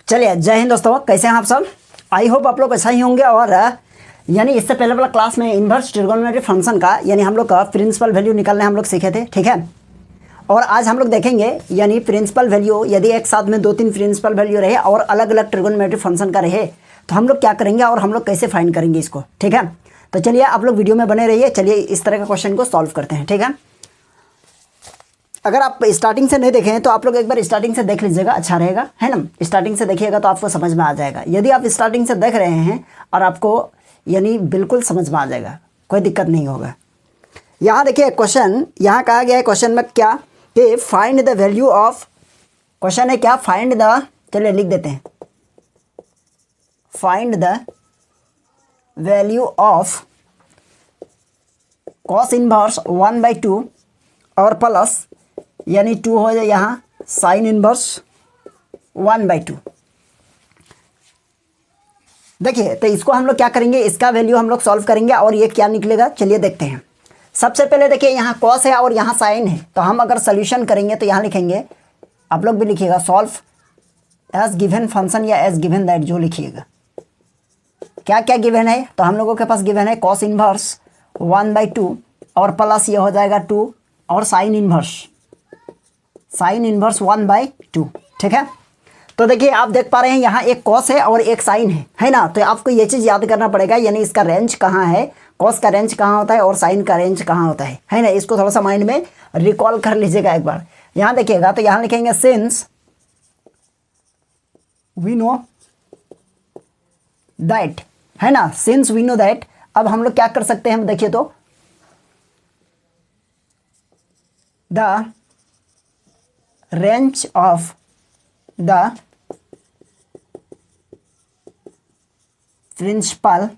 चलिए, जय हिंद दोस्तों, कैसे हैं आप सब। आई होप आप लोग अच्छा ही होंगे। और यानी इससे पहले वाला क्लास में इन्वर्स ट्रिगोनोमेट्री फंक्शन का यानी हम लोग का प्रिंसिपल वैल्यू निकालने हम लोग सीखे थे, ठीक है। और आज हम लोग देखेंगे यानी प्रिंसिपल वैल्यू यदि एक साथ में 2-3 प्रिंसिपल वैल्यू रहे और अलग अलग ट्रिगोनोमेट्री फंक्शन का रहे तो हम लोग क्या करेंगे और हम लोग कैसे फाइंड करेंगे इसको, ठीक है। तो चलिए आप लोग वीडियो में बने रहिए। चलिए इस तरह का क्वेश्चन को सॉल्व करते हैं, ठीक है। अगर आप स्टार्टिंग से नहीं देखें तो आप लोग एक बार स्टार्टिंग से देख लीजिएगा, अच्छा रहेगा, है ना। स्टार्टिंग से देखिएगा तो आपको समझ में आ जाएगा। यदि आप स्टार्टिंग से देख रहे हैं और आपको यानी बिल्कुल समझ में आ जाएगा, कोई दिक्कत नहीं होगा। यहाँ देखिए क्वेश्चन, यहाँ कहा गया है क्वेश्चन में क्या कि find the value of, question है क्या, फाइंड द, चलिए लिख देते हैं, find the value of cos inverse 1/2 और प्लस यानी 2 हो जाए यहाँ साइन इनवर्स 1/2। देखिए तो इसको हम लोग क्या करेंगे, इसका वैल्यू हम लोग सॉल्व करेंगे और ये क्या निकलेगा, चलिए देखते हैं। सबसे पहले देखिए यहाँ कॉस है और यहाँ साइन है, तो हम अगर सोल्यूशन करेंगे तो यहाँ लिखेंगे, आप लोग भी लिखिएगा, सॉल्व एज गिवन फंक्शन या एज गिवन दैट, जो लिखिएगा। क्या क्या गिवन है, तो हम लोगों के पास गिवन है कॉस इनवर्स 1/2 और प्लस ये हो जाएगा 2 और साइन इनवर्स 1/2, ठीक है। तो देखिए आप देख पा रहे हैं यहाँ एक कॉस है और एक साइन है ना। तो आपको ये चीज़ याद करना पड़ेगा, यानी इसका रेंज कहाँ है, कॉस का रेंज कहाँ होता है और साइन का रेंज कहाँ होता है ना। इसको थोड़ा सा माइंड में रिकॉल कर लीजिएगा एक बार। यहाँ देखिएगा तो यहाँ लिखेंगे सिंस वी नो दैट, है ना, सिंस वी नो दैट। अब हम लोग क्या कर सकते हैं, देखिए तो the range of the principal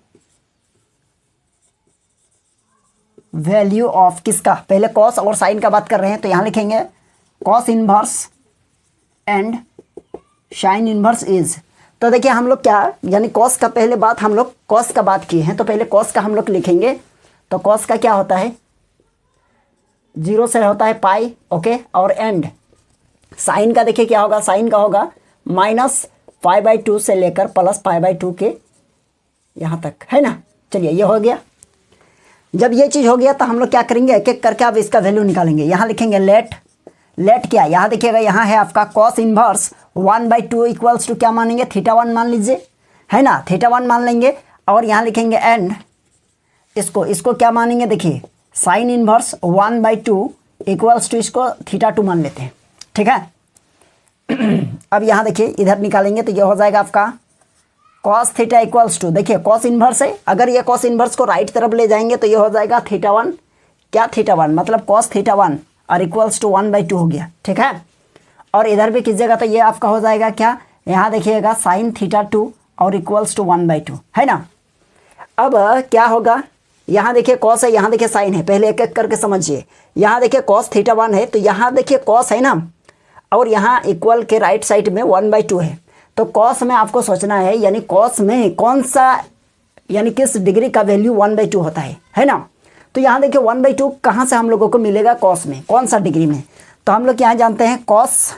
value of किसका, पहले कॉस और साइन का बात कर रहे हैं तो यहां लिखेंगे cos inverse and sine inverse is. तो देखिए हम लोग क्या, यानी कॉस का पहले बात हम लोग कॉस का बात किए हैं तो पहले कॉस का हम लोग लिखेंगे। तो कॉस का क्या होता है, 0 से होता है पाई, ओके। और एंड साइन का देखिए क्या होगा, साइन का होगा -π/2 से लेकर +π/2 के यहाँ तक, है ना। चलिए ये हो गया। जब ये चीज़ हो गया तो हम लोग क्या करेंगे, एक एक करके अब इसका वैल्यू निकालेंगे। यहाँ लिखेंगे लेट क्या, यहाँ देखिएगा यहाँ है आपका कॉस इनवर्स 1/2 इक्वल्स टू क्या मानेंगे, θ1 मान लीजिए, है ना, θ1 मान लेंगे। और यहाँ लिखेंगे एंड इसको क्या मानेंगे, देखिए साइन इनवर्स 1/2 इक्वल्स टू इसको θ2 मान लेते हैं, ठीक है। अब यहाँ देखिए इधर निकालेंगे तो ये हो जाएगा आपका cos थीटा इक्वल्स टू, देखिए cos इनवर्स है, अगर ये cos इनवर्स को राइट तरफ ले जाएंगे तो ये हो जाएगा θ1, क्या θ1 मतलब cos θ1 और इक्वल्स टू 1/2 हो गया, ठीक है। और इधर भी कीजिएगा तो ये आपका हो जाएगा क्या, यहाँ देखिएगा साइन θ2 और इक्वल्स टू 1/2, है ना। अब क्या होगा, यहाँ देखिए कॉस है, यहाँ देखिए साइन है, पहले एक एक करके समझिए। यहाँ देखिए cos θ1 है तो यहाँ देखिए कॉस है ना, और यहाँ इक्वल के राइट साइड में 1/2 है। तो कॉस में आपको सोचना है, यानी कॉस में कौन सा, यानी किस डिग्री का वैल्यू 1/2 होता है ना। तो यहाँ देखिए 1/2 कहाँ से हम लोगों को मिलेगा, कॉस में, कौन सा डिग्री में। तो हम लोग यहाँ जानते हैं cos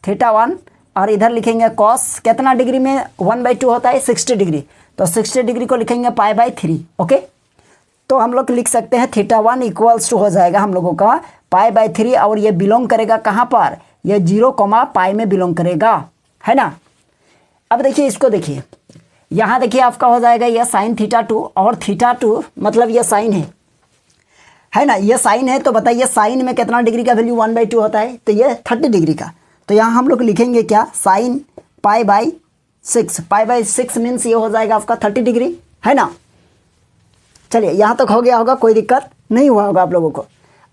θ1 और इधर लिखेंगे कॉस कितना डिग्री में 1/2 होता है, 60 डिग्री। तो 60 डिग्री को लिखेंगे π/3, ओके। तो हम लोग लिख सकते हैं θ1 इक्वल्स टू हो जाएगा हम लोगों का π/3 और ये बिलोंग करेगा कहाँ पर, ये 0, में बिलोंग करेगा, है ना। अब देखिए इसको देखिए, यहाँ देखिए आपका हो जाएगा ये साइन θ2 और θ2 मतलब ये साइन है ना, ये साइन है। तो बताइए साइन में कितना डिग्री का वैल्यू 1/2 होता है, तो ये 30 डिग्री का। तो यहाँ हम लोग लिखेंगे क्या, साइन π/6 मीन्स ये हो जाएगा आपका 30 डिग्री, है ना। चलिए यहाँ तक हो गया होगा, कोई दिक्कत नहीं हुआ होगा आप लोगों को।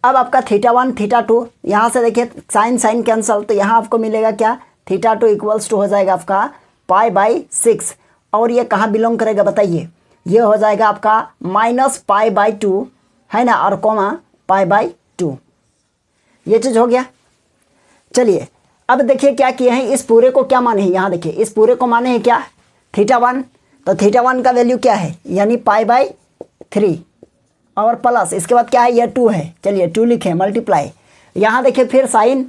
अब आपका θ1 θ2, यहाँ से देखिए साइन कैंसल, तो यहाँ आपको मिलेगा क्या, θ2 इक्वल्स टू हो जाएगा आपका π/6 और ये कहाँ बिलोंग करेगा बताइए, ये हो जाएगा आपका -π/2, है ना, और कोमा π/2, ये चीज़ हो गया। चलिए अब देखिए क्या किए हैं, इस पूरे को क्या माने हैं, यहाँ देखिए इस पूरे को माने हैं क्या, θ1। तो θ1 का वैल्यू क्या है, यानी π/3 और प्लस इसके बाद क्या है, ये 2 है, चलिए 2 लिखें, मल्टीप्लाई। यहाँ देखिए फिर साइन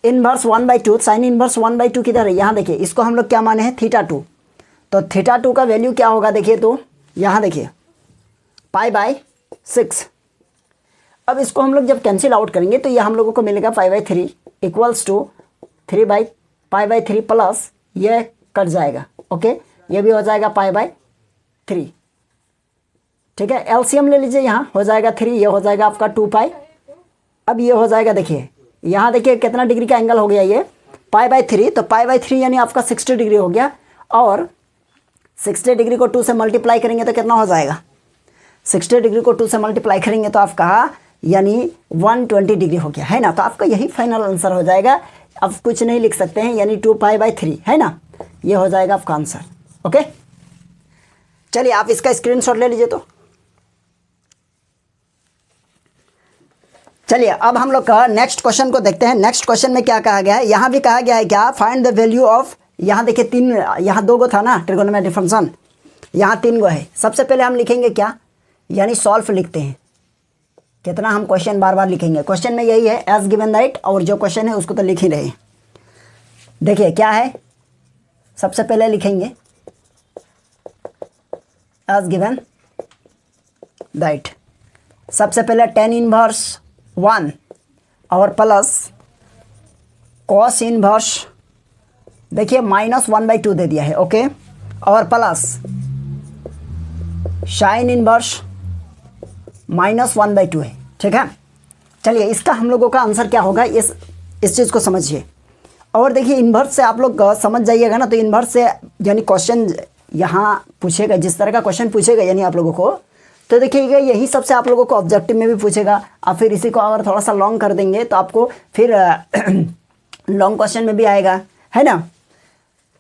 इनवर्स 1/2, साइन इनवर्स 1/2 किधर है, यहाँ देखिए, इसको हम लोग क्या माने हैं, थीटा 2। तो थीटा 2 का वैल्यू क्या होगा देखिए, तो यहाँ देखिए π/6। अब इसको हम लोग जब कैंसिल आउट करेंगे तो ये हम लोगों को मिलेगा π/3 इक्वल्स टू 3/π/3 प्लस ये कट जाएगा, ओके, ये भी हो जाएगा π/3। ठीक है, एलसीएम ले लीजिए, यहाँ हो जाएगा 3, ये हो जाएगा आपका 2π। अब ये हो जाएगा, देखिए यहाँ देखिए कितना डिग्री का एंगल हो गया, ये π/3, तो π/3 यानी आपका 60 डिग्री हो गया। और 60 डिग्री को 2 से मल्टीप्लाई करेंगे तो कितना हो जाएगा, 60 डिग्री को 2 से मल्टीप्लाई करेंगे तो आपका यानी 120 डिग्री हो गया, है ना। तो आपका यही फाइनल आंसर हो जाएगा, अब कुछ नहीं लिख सकते हैं, यानी 2π/3, है ना, ये हो जाएगा आपका आंसर। ओके, चलिए आप इसका स्क्रीनशॉट ले लीजिए। तो चलिए अब हम लोग का नेक्स्ट क्वेश्चन को देखते हैं। नेक्स्ट क्वेश्चन में क्या कहा गया है, यहाँ भी कहा गया है क्या, फाइंड द वैल्यू ऑफ, यहाँ देखिए 3, यहाँ 2 गो था ना ट्रिगोनोमेट्रिक फंक्शन, यहाँ 3 गो है। सबसे पहले हम लिखेंगे क्या, यानी सॉल्व लिखते हैं, कितना हम क्वेश्चन बार बार लिखेंगे, क्वेश्चन में यही है एज गिवन दैट, और जो क्वेश्चन है उसको तो लिख ही रहे हैं। देखिए क्या है, सबसे पहले लिखेंगे एज गिवन दैट, सबसे पहले tan इनवर्स 1 और प्लस cos इनवर्स, देखिए -1/2 दे दिया है, ओके, और प्लस sin इनवर्स -1/2 है। ठीक है, चलिए इसका हम लोगों का आंसर क्या होगा, इस चीज़ को समझिए। और देखिए इन्वर्स से आप लोग समझ जाइएगा ना, तो इन्वर्स से यानी क्वेश्चन यहाँ पूछेगा, जिस तरह का क्वेश्चन पूछेगा यानी आप लोगों को, तो देखिएगा यही सबसे आप लोगों को ऑब्जेक्टिव में भी पूछेगा। आप फिर इसी को अगर थोड़ा सा लॉन्ग कर देंगे तो आपको फिर लॉन्ग क्वेश्चन में भी आएगा, है ना।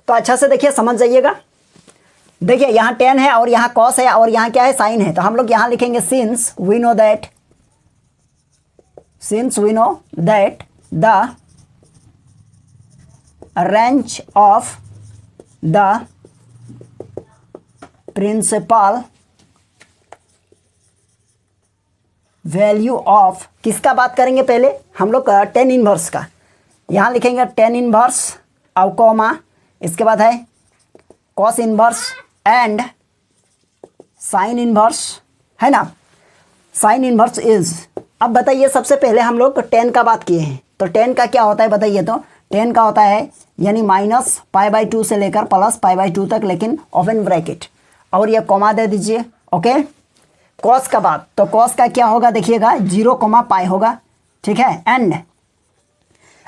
तो अच्छा से देखिए, समझ जाइएगा। देखिए यहाँ tan है और यहाँ cos है और यहाँ क्या है, साइन है, तो हम लोग यहाँ लिखेंगे since we know that the range of the principal value of, किसका बात करेंगे पहले हम लोग, tan इनवर्स का। यहाँ लिखेंगे tan इनवर्स और कॉमा, इसके बाद है cos inverse and sine inverse, है ना। साइन इनवर्स इज, अब बताइए सबसे पहले हम लोग tan का बात किए हैं, तो tan का क्या होता है बताइए। तो tan का होता है यानी -π/2 से लेकर +π/2 तक, लेकिन ओपन ब्रैकेट, और ये कॉमा दे दीजिए, ओके। cos का बात, तो cos का क्या होगा देखिएगा, 0, होगा, ठीक है। एंड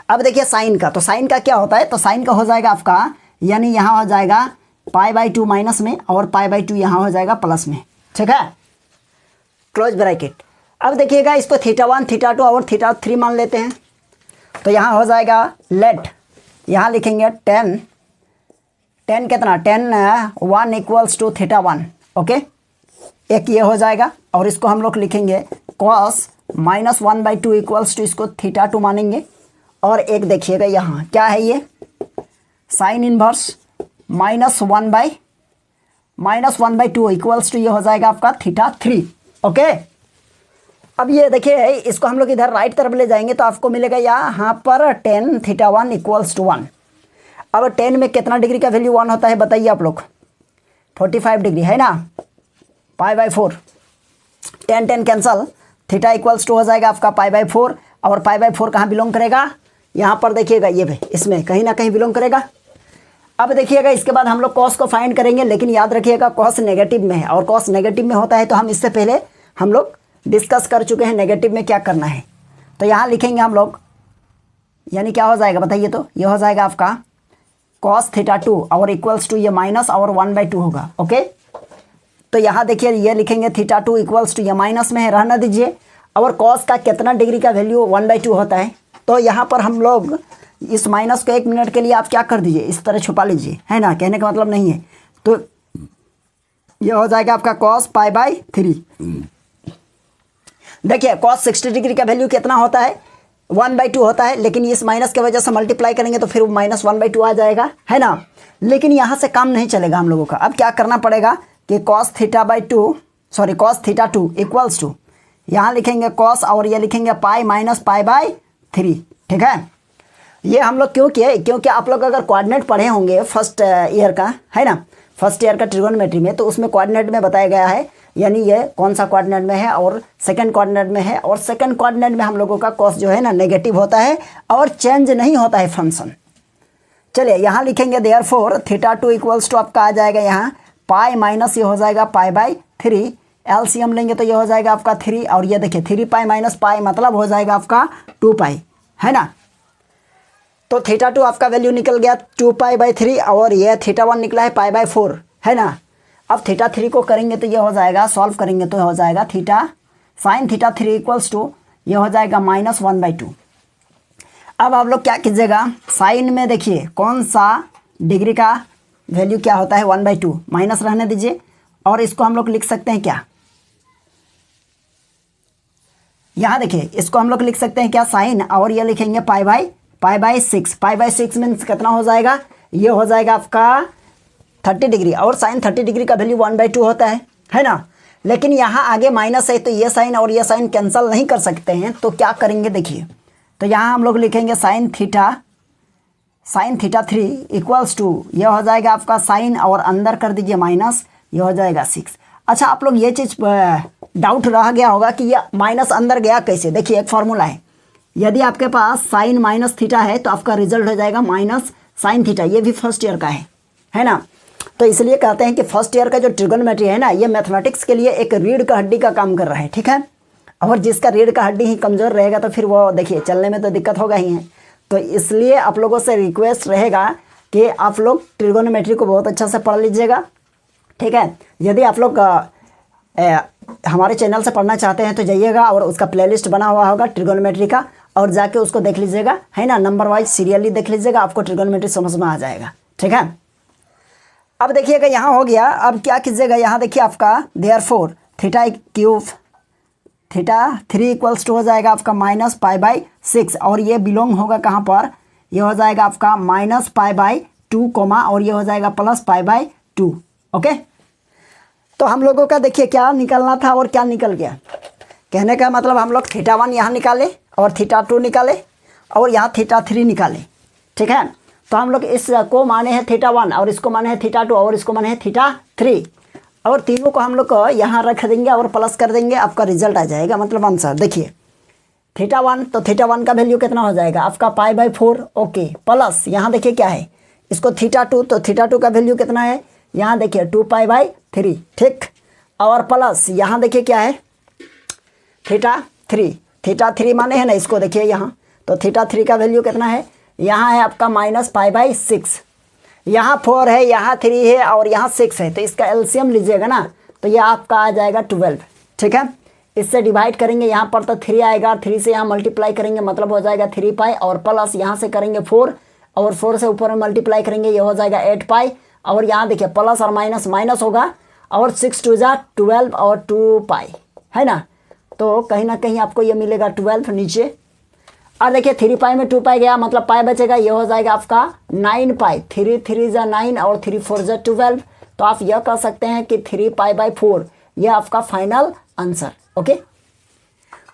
अब देखिए साइन का, तो साइन का क्या होता है, तो साइन का हो जाएगा आपका, यानी यहाँ हो जाएगा π/2 माइनस में और π/2 यहाँ हो जाएगा प्लस में, ठीक है, क्लोज ब्रैकेट। अब देखिएगा इसको θ1, θ2 और θ3 मान लेते हैं, तो यहाँ हो जाएगा लेट, यहाँ लिखेंगे tan कितना, tan 1 इक्वल्स टू θ1, ओके, एक ये हो जाएगा। और इसको हम लोग लिखेंगे cos -1/2 इक्वल्स टू, इसको θ2 मानेंगे। और एक देखिएगा यहाँ क्या है, ये साइन इनवर्स -1/2 इक्वल्स टू, ये हो जाएगा आपका θ3, ओके। अब ये देखिए इसको हम लोग इधर राइट तरफ ले जाएंगे तो आपको मिलेगा यहाँ पर tan θ1 इक्वल्स टू 1। अब tan में कितना डिग्री का वैल्यू 1 होता है बताइए आप लोग, 45 डिग्री, है ना, π/4, tan cancel, theta equals to हो जाएगा आपका π/4, और π/4 कहाँ बिलोंग करेगा, यहाँ पर देखिएगा ये भी इसमें कहीं ना कहीं बिलोंग करेगा। अब देखिएगा इसके बाद हम लोग cos को फाइंड करेंगे, लेकिन याद रखिएगा cos नेगेटिव में है, और cos नेगेटिव में होता है तो हम इससे पहले हम लोग डिस्कस कर चुके हैं नेगेटिव में क्या करना है। तो यहाँ लिखेंगे हम लोग, यानी क्या हो जाएगा बताइए, तो ये हो जाएगा आपका cos θ2 और इक्वल्स टू ये माइनस और 1/2 होगा, ओके। तो यहाँ देखिए ये लिखेंगे θ2 इक्वल्स टू, ये माइनस में है, रहना दीजिए। और cos का कितना डिग्री का वैल्यू 1/2 होता है, तो यहाँ पर हम लोग इस माइनस को 1 मिनट के लिए आप क्या कर दीजिए, इस तरह छुपा लीजिए, है ना, कहने का मतलब नहीं है। तो ये हो जाएगा आपका cos π/3। देखिए cos 60 डिग्री का वैल्यू कितना होता है, 1/2 होता है, लेकिन इस माइनस की वजह से मल्टीप्लाई करेंगे तो फिर -1/2 आ जाएगा, है ना। लेकिन यहाँ से काम नहीं चलेगा हम लोगों का, अब क्या करना पड़ेगा कि cos θ2 इक्वल्स टू, यहाँ लिखेंगे cos और ये लिखेंगे π - π/3, ठीक है। ये हम लोग क्यों किए, क्योंकि आप लोग अगर कोऑर्डिनेट पढ़े होंगे फर्स्ट ईयर का, है ना, फर्स्ट ईयर का ट्रिगोनोमेट्री में, तो उसमें कोऑर्डिनेट में बताया गया है, यानी ये कौन सा कोऑर्डिनेट में है और सेकंड कोऑर्डिनेट में है, और सेकंड कोऑर्डिनेट में हम लोगों का कॉस जो है ना नेगेटिव होता है और चेंज नहीं होता है फंक्शन। चलिए यहाँ लिखेंगे देयरफॉर θ2 इक्वल्स टू आपका आ जाएगा यहाँ पाई माइनस ये हो जाएगा π/3, एलसीएम लेंगे तो ये हो जाएगा आपका 3, और ये देखिए 3π माइनस पाई मतलब हो जाएगा आपका 2π, है ना। तो θ2 आपका वैल्यू निकल गया 2π/3 और ये θ1 निकला है π/4, है ना। अब θ3 को करेंगे तो ये हो जाएगा, सॉल्व करेंगे तो हो जाएगा sin θ3 इक्वल्स टू ये हो जाएगा -1/2। अब आप लोग क्या कीजिएगा, साइन में देखिए कौन सा डिग्री का वैल्यू क्या होता है 1/2, माइनस रहने दीजिए, और इसको हम लोग लिख सकते हैं क्या, यहाँ देखिए इसको हम लोग लिख सकते हैं क्या साइन, और ये लिखेंगे π/6, π/6 मीन्स कितना हो जाएगा, ये हो जाएगा आपका 30 डिग्री, और साइन 30 डिग्री का वैल्यू 1/2 होता है ना। लेकिन यहाँ आगे माइनस है तो ये साइन और ये साइन कैंसिल नहीं कर सकते हैं, तो क्या करेंगे देखिए, तो यहाँ हम लोग लिखेंगे sin θ3 इक्वल्स टू ये हो जाएगा आपका साइन और अंदर कर दीजिए माइनस, ये हो जाएगा 6। अच्छा आप लोग ये चीज़ डाउट रह गया होगा कि ये माइनस अंदर गया कैसे, देखिए एक फार्मूला है, यदि आपके पास साइन माइनस थीटा है तो आपका रिजल्ट हो जाएगा माइनस साइन थीटा, ये भी फर्स्ट ईयर का है ना। तो इसलिए कहते हैं कि फर्स्ट ईयर का जो ट्रिगोनोमेट्री है ना, ये मैथमेटिक्स के लिए एक रीढ़ का हड्डी का काम कर रहा है, ठीक है। और जिसका रीढ़ का हड्डी ही कमज़ोर रहेगा तो फिर वो देखिए चलने में तो दिक्कत होगा ही है। तो इसलिए आप लोगों से रिक्वेस्ट रहेगा कि आप लोग ट्रिगोनोमेट्री को बहुत अच्छा से पढ़ लीजिएगा, ठीक है। यदि आप लोग हमारे चैनल से पढ़ना चाहते हैं तो जाइएगा और उसका प्लेलिस्ट बना हुआ होगा ट्रिगोनोमेट्री का, और जाके उसको देख लीजिएगा, है ना, नंबर वाइज सीरियली देख लीजिएगा, आपको ट्रिगोनोमेट्री समझ में आ जाएगा, ठीक है। अब देखिएगा यहाँ हो गया, अब क्या कीजिएगा, यहाँ देखिए आपका देयरफॉर θ3 इक्वल्स टू हो जाएगा आपका -π/6, और ये बिलोंग होगा कहाँ पर, ये हो जाएगा आपका -π/2 कोमा, और ये हो जाएगा +π/2, ओके। तो हम लोगों का देखिए क्या निकलना था और क्या निकल गया, कहने का मतलब हम लोग θ1 यहाँ निकाले और θ2 निकाले और यहाँ θ3 निकाले, ठीक है। तो हम लोग इसको माने हैं θ1 और इसको माने हैं θ2 और इसको माने हैं θ3, और तीनों को हम लोग को यहाँ रख देंगे और प्लस कर देंगे, आपका रिजल्ट आ जाएगा, मतलब आंसर। देखिए θ1, तो θ1 का वैल्यू कितना हो जाएगा आपका π/4, ओके, प्लस यहाँ देखिए क्या है, इसको θ2, तो θ2 का वैल्यू कितना है, यहाँ देखिए 2π/3, ठीक, और प्लस यहाँ देखिए क्या है θ3 माने है ना, इसको देखिए यहाँ, तो θ3 का वैल्यू कितना है, यहाँ है आपका -π/6, यहाँ 4 है, यहाँ 3 है और यहाँ 6 है, तो इसका एलसीएम लीजिएगा ना, तो ये आपका आ जाएगा 12, ठीक है। इससे डिवाइड करेंगे, यहाँ पर तो 3 आएगा, 3 से यहाँ मल्टीप्लाई करेंगे मतलब हो जाएगा 3π, और प्लस यहाँ से करेंगे 4, और 4 से ऊपर में मल्टीप्लाई करेंगे, ये हो जाएगा 8π, और यहाँ देखिए प्लस और माइनस माइनस होगा, और 6 2 जा 12 और 2π, है ना। तो कहीं ना कहीं आपको ये मिलेगा 12 नीचे, और देखिए 3π में 2π गया मतलब पाई बचेगा, ये हो जाएगा आपका 9π, 3 3 जा 9 और 3 4 जा 12। तो आप यह कह सकते हैं कि 3π/4 यह आपका फाइनल आंसर, ओके।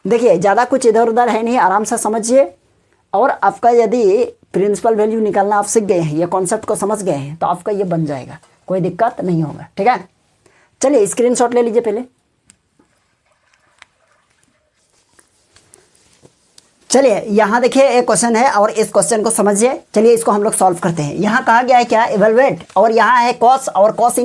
देखिए ज़्यादा कुछ इधर उधर है नहीं, आराम से समझिए, और आपका यदि प्रिंसिपल वैल्यू निकालना आप सीख गए हैं, ये कॉन्सेप्ट को समझ गए हैं, तो आपका ये बन जाएगा, कोई दिक्कत नहीं होगा, ठीक है। चलिए स्क्रीनशॉट ले लीजिए पहले। चलिए यहाँ देखिए एक क्वेश्चन है और इस क्वेश्चन को समझिए। चलिए इसको हम लोग सॉल्व करते हैं। यहाँ कहा गया है क्या, इवेलुएट, और यहाँ है कॉस और कॉस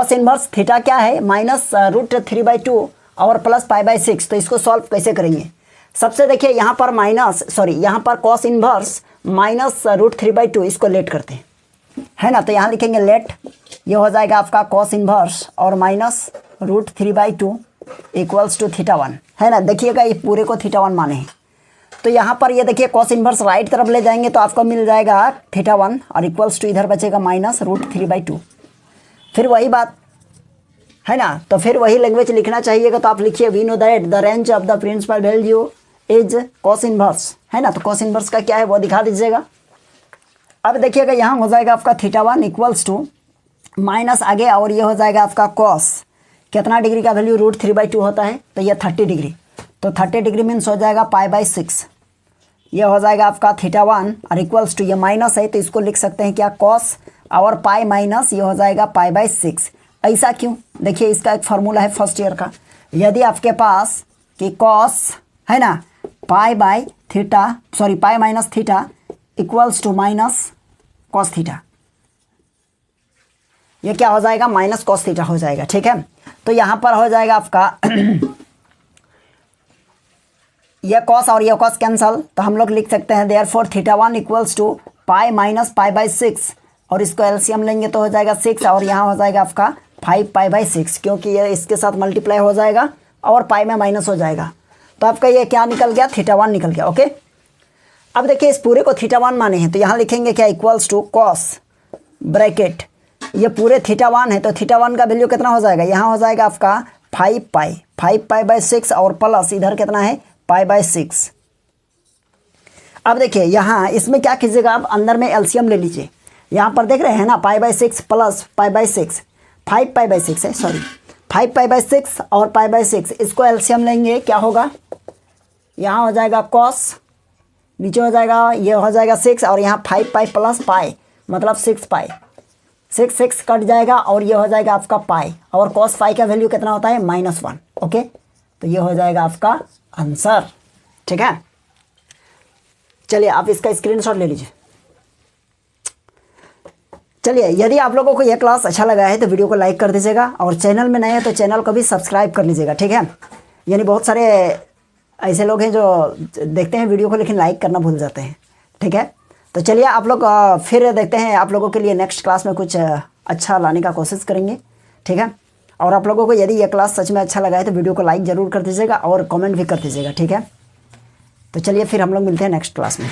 इनवर्स थीटा क्या है -√3/2 और +π/6। तो इसको सॉल्व कैसे करेंगे, सबसे देखिए यहाँ पर यहाँ पर कॉस इनवर्स -√3/2, इसको लेट करते हैं, है ना। तो यहाँ लिखेंगे लेट, ये हो जाएगा आपका कॉस इनवर्स और -√3/2 इक्वल्स टू θ1, है ना। देखिएगा ये पूरे को θ1 माने हैं, तो यहाँ पर ये देखिए कॉस इनवर्स राइट तरफ ले जाएंगे तो आपको मिल जाएगा θ1 और इक्वल्स टू इधर बचेगा -√3/2। फिर वही बात है ना, तो फिर वही लैंग्वेज लिखना चाहिएगा, तो आप लिखिए we know that the range of the principal value is cos inverse, है ना। तो कॉस इनवर्स का क्या है वो दिखा दीजिएगा। अब देखिएगा यहाँ हो जाएगा आपका θ1 इक्वल्स टू माइनस आगे, और ये हो जाएगा आपका कॉस, कितना डिग्री का वैल्यू √3/2 होता है, तो ये 30 डिग्री, तो 30 डिग्री मीन्स हो जाएगा π/6, ये हो जाएगा आपका θ1 और इक्वल्स टू, ये माइनस है तो इसको लिख सकते हैं क्या, कॉस और पाई माइनस ये हो जाएगा π/6। ऐसा क्यों, देखिए इसका एक फार्मूला है फर्स्ट ईयर का। यदि आपके पास कि कॉस है ना pi minus theta equals to minus cos theta, ये क्या हो जाएगा, माइनस कॉस थीटा हो जाएगा। ठीक है, तो यहाँ पर हो जाएगा आपका ये कॉस और ये कॉस कैंसल, तो हम लोग लिख सकते हैं therefore θ1 equals to pi minus π/6 और इसको एलसीएम लेंगे तो हो जाएगा 6 और यहाँ हो जाएगा आपका 5π/6 क्योंकि ये इसके साथ मल्टीप्लाई हो जाएगा और पाई में माइनस हो जाएगा। तो आपका ये क्या निकल गया, θ1 निकल गया। ओके, अब देखिए इस पूरे को θ1 माने हैं तो यहाँ लिखेंगे क्या, इक्वल्स टू कॉस ब्रैकेट, ये पूरे θ1 है तो θ1 का वैल्यू कितना हो जाएगा, यहाँ हो जाएगा आपका 5π/6 और प्लस इधर कितना है π/6। अब देखिए यहाँ इसमें क्या कीजिएगा, आप अंदर में एलसीएम ले लीजिए। यहाँ पर देख रहे हैं ना π/6 प्लस π/6, 5π/6 है, सॉरी 5π/6 और π/6, इसको एलसीएम लेंगे क्या होगा, यहाँ हो जाएगा कॉस, नीचे हो जाएगा ये हो जाएगा 6 और यहाँ 5π प्लस पाई मतलब 6π, 6 कट जाएगा और ये हो जाएगा आपका पाई और कॉस पाई का वैल्यू कितना होता है, -1। ओके, तो ये हो जाएगा आपका आंसर। ठीक है, चलिए आप इसका स्क्रीनशॉट ले लीजिए। चलिए, यदि आप लोगों को यह क्लास अच्छा लगा है तो वीडियो को लाइक कर दीजिएगा और चैनल में नए हैं तो चैनल को भी सब्सक्राइब कर लीजिएगा। ठीक है, यानी बहुत सारे ऐसे लोग हैं जो देखते हैं वीडियो को लेकिन लाइक करना भूल जाते हैं। ठीक है, तो चलिए आप लोग फिर देखते हैं, आप लोगों के लिए नेक्स्ट क्लास में कुछ अच्छा लाने का कोशिश करेंगे। ठीक है, और आप लोगों को यदि यह क्लास सच में अच्छा लगा है तो वीडियो को लाइक ज़रूर कर दीजिएगा और कमेंट भी कर दीजिएगा। ठीक है, तो चलिए फिर हम लोग मिलते हैं नेक्स्ट क्लास में।